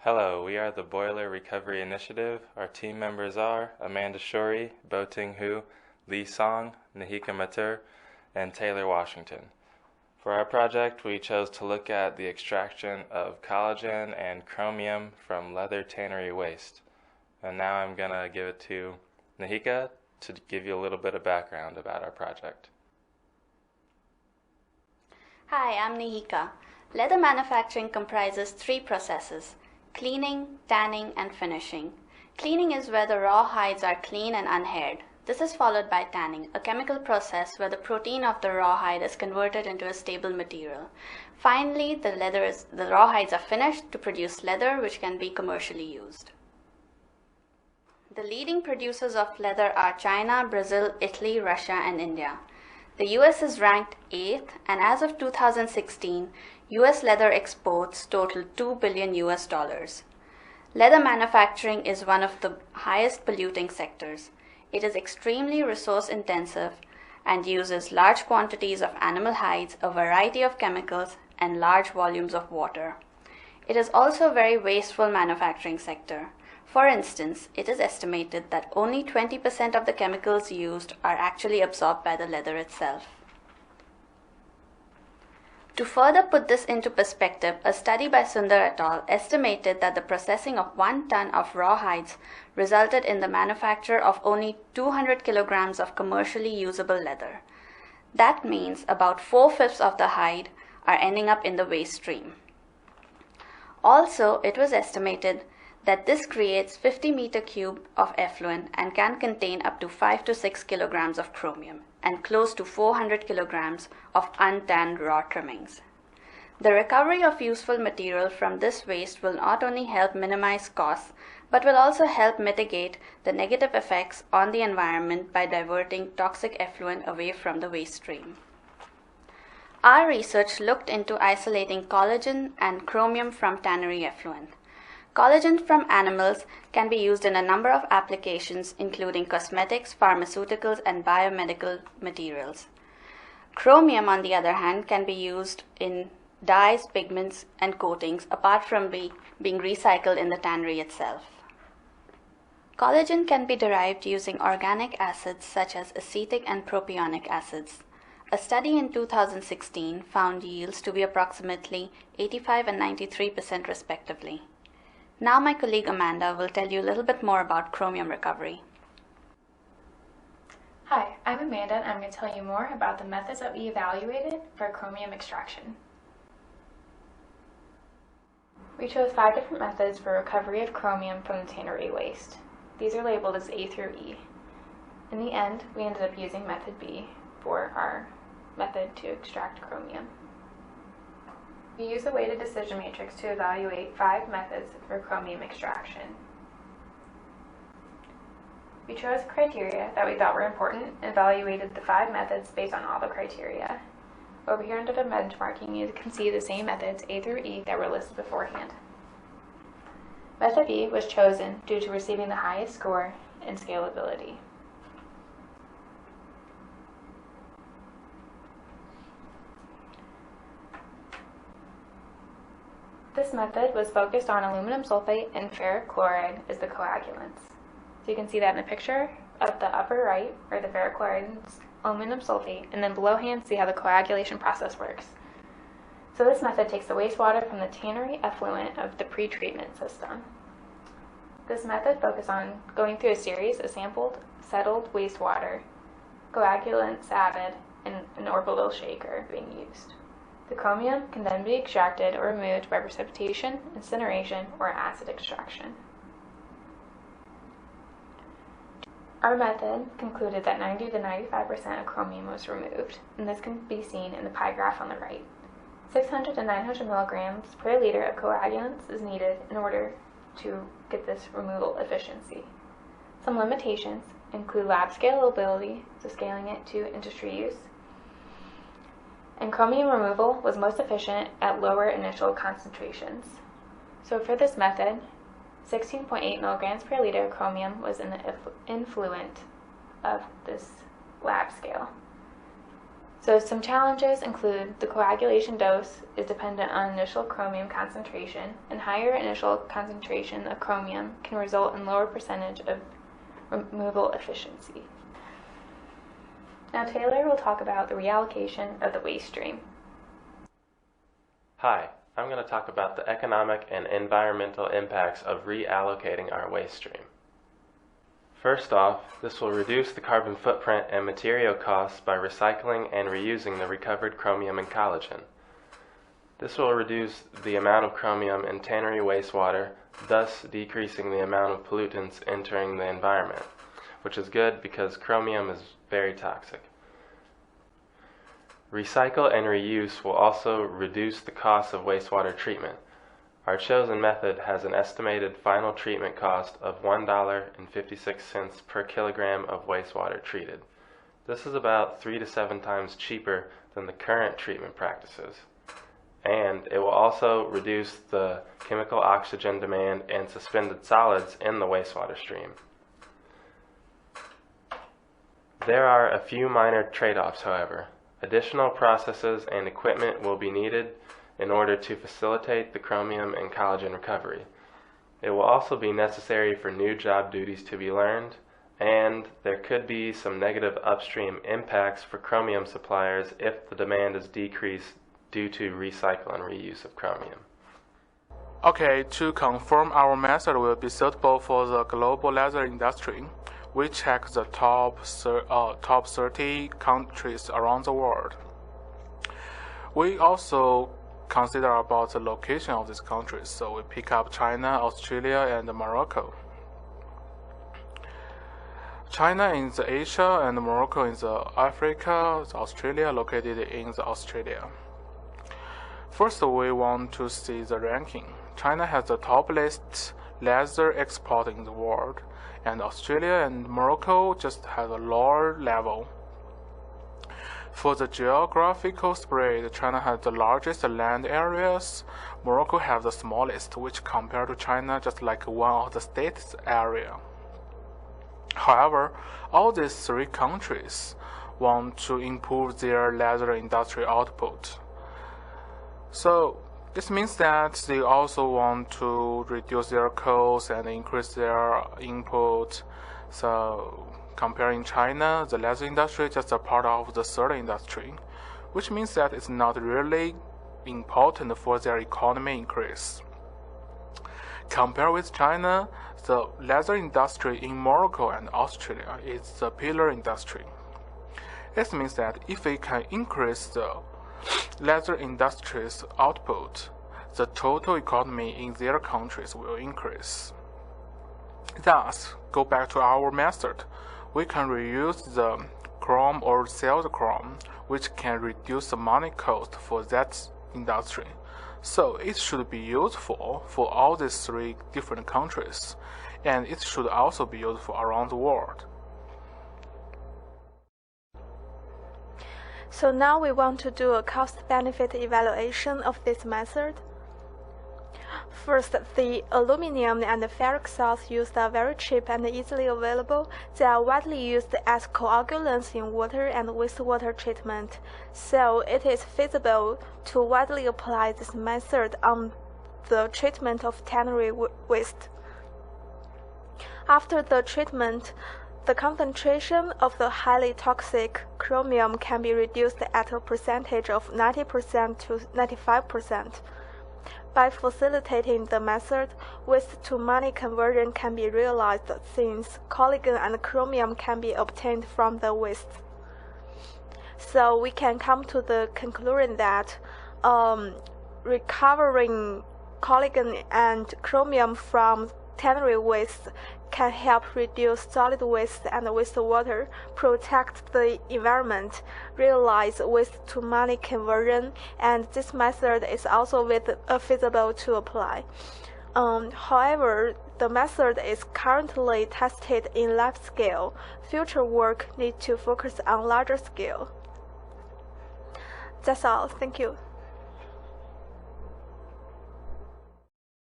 Hello, we are the Boiler Recovery Initiative. Our team members are Schori, Hou, Li Song, Nehika Mathur, and Taylor Washington. For our project, we chose to look at the extraction of collagen and chromium from leather tannery waste. And now I'm going to give it to Nehika to give you a little bit of background about our project. Hi, I'm Nehika. Leather manufacturing comprises three processes: cleaning, tanning, and finishing. Cleaning is where the raw hides are clean and unhaired. This is followed by tanning, a chemical process where the protein of the raw hide is converted into a stable material. Finally, the raw hides are finished to produce leather, which can be commercially used. The leading producers of leather are China, Brazil, Italy, Russia, and India. The US is ranked 8th, and as of 2016, US leather exports totaled $2 billion. Leather manufacturing is one of the highest polluting sectors. It is extremely resource intensive and uses large quantities of animal hides, a variety of chemicals, and large volumes of water. It is also a very wasteful manufacturing sector. For instance, it is estimated that only 20% of the chemicals used are actually absorbed by the leather itself. To further put this into perspective, a study by Sundar et al. Estimated that the processing of 1 ton of raw hides resulted in the manufacture of only 200 kilograms of commercially usable leather. That means about 4/5 of the hide are ending up in the waste stream. Also, it was estimated that this creates 50 meter cube of effluent and can contain up to 5 to 6 kilograms of chromium and close to 400 kilograms of untanned raw trimmings. The recovery of useful material from this waste will not only help minimize costs, but will also help mitigate the negative effects on the environment by diverting toxic effluent away from the waste stream. Our research looked into isolating collagen and chromium from tannery effluent. Collagen from animals can be used in a number of applications, including cosmetics, pharmaceuticals, and biomedical materials. Chromium, on the other hand, can be used in dyes, pigments, and coatings, apart from being recycled in the tannery itself. Collagen can be derived using organic acids such as acetic and propionic acids. A study in 2016 found yields to be approximately 85 and 93% respectively. Now my colleague Amanda will tell you a little bit more about chromium recovery. Hi, I'm Amanda and I'm going to tell you more about the methods that we evaluated for chromium extraction. We chose 5 different methods for recovery of chromium from the tannery waste. These are labeled as A through E. In the end, we ended up using method B for our method to extract chromium. We used the weighted decision matrix to evaluate 5 methods for chromium extraction. We chose criteria that we thought were important and evaluated the 5 methods based on all the criteria. Over here under the benchmarking, you can see the same methods A through E that were listed beforehand. Method B was chosen due to receiving the highest score in scalability. This method was focused on aluminum sulfate and ferric chloride as the coagulants. So you can see that in the picture up the upper right, where the ferric chloride is aluminum sulfate, and then below hand see how the coagulation process works. So this method takes the wastewater from the tannery effluent of the pre-treatment system. This method focused on going through a series of sampled, settled wastewater, coagulants added, and an orbital shaker being used. The chromium can then be extracted or removed by precipitation, incineration, or acid extraction. Our method concluded that 90 to 95% of chromium was removed, and this can be seen in the pie graph on the right. 600 to 900 milligrams per liter of coagulants is needed in order to get this removal efficiency. Some limitations include lab scalability, so scaling it to industry use, and chromium removal was most efficient at lower initial concentrations. So for this method, 16.8 milligrams per liter of chromium was in the influent of this lab scale. So some challenges include the coagulation dose is dependent on initial chromium concentration, and higher initial concentration of chromium can result in lower percentage of removal efficiency. Now Taylor will talk about the reallocation of the waste stream. Hi, I'm going to talk about the economic and environmental impacts of reallocating our waste stream. First off, this will reduce the carbon footprint and material costs by recycling and reusing the recovered chromium and collagen. This will reduce the amount of chromium in Tannery wastewater, thus decreasing the amount of pollutants entering the environment, which is good because chromium is very toxic. Recycle and reuse will also reduce the cost of wastewater treatment. Our chosen method has an estimated final treatment cost of $1.56 per kilogram of wastewater treated. This is about 3 to 7 times cheaper than the current treatment practices. And it will also reduce the chemical oxygen demand and suspended solids in the wastewater stream. There are a few minor trade-offs, however. Additional processes and equipment will be needed in order to facilitate the chromium and collagen recovery. It will also be necessary for new job duties to be learned, and there could be some negative upstream impacts for chromium suppliers if the demand is decreased due to recycle and reuse of chromium. Okay, to confirm our method will be suitable for the global leather industry, we check the top 30 countries around the world. We also consider about the location of these countries, so we pick up China, Australia, and Morocco. China in the Asia and Morocco in the Africa, Australia located in the Australia. First, we want to see the ranking. China has the top list leather export in the world, and Australia and Morocco just have a lower level. For the geographical spread, China has the largest land areas, Morocco has the smallest, which compared to China just like one of the states area. However, all these 3 countries want to improve their leather industry output. So this means that they also want to reduce their costs and increase their input. So comparing China, the leather industry is just a part of the third industry, which means that it's not really important for their economy increase. Compared with China, the leather industry in Morocco and Australia is the pillar industry. This means that if we can increase the leather industry's output, the total economy in their countries will increase. Thus, go back to our method. We can reuse the chrome or sell the chrome, which can reduce the money cost for that industry. So it should be useful for all these 3 different countries, and it should also be useful around the world. So now we want to do a cost-benefit evaluation of this method. First, the aluminum and ferric salts used are very cheap and easily available. They are widely used as coagulants in water and wastewater treatment, so it is feasible to widely apply this method on the treatment of tannery waste. After the treatment, the concentration of the highly toxic chromium can be reduced at a percentage of 90% to 95%. By facilitating the method, waste-to-money conversion can be realized since collagen and chromium can be obtained from the waste. So we can come to the conclusion that recovering collagen and chromium from tannery waste can help reduce solid waste and wastewater, protect the environment, realize waste-to-money conversion, and this method is also feasible to apply. However, the method is currently tested in lab scale. Future work needs to focus on larger scale. That's all. Thank you.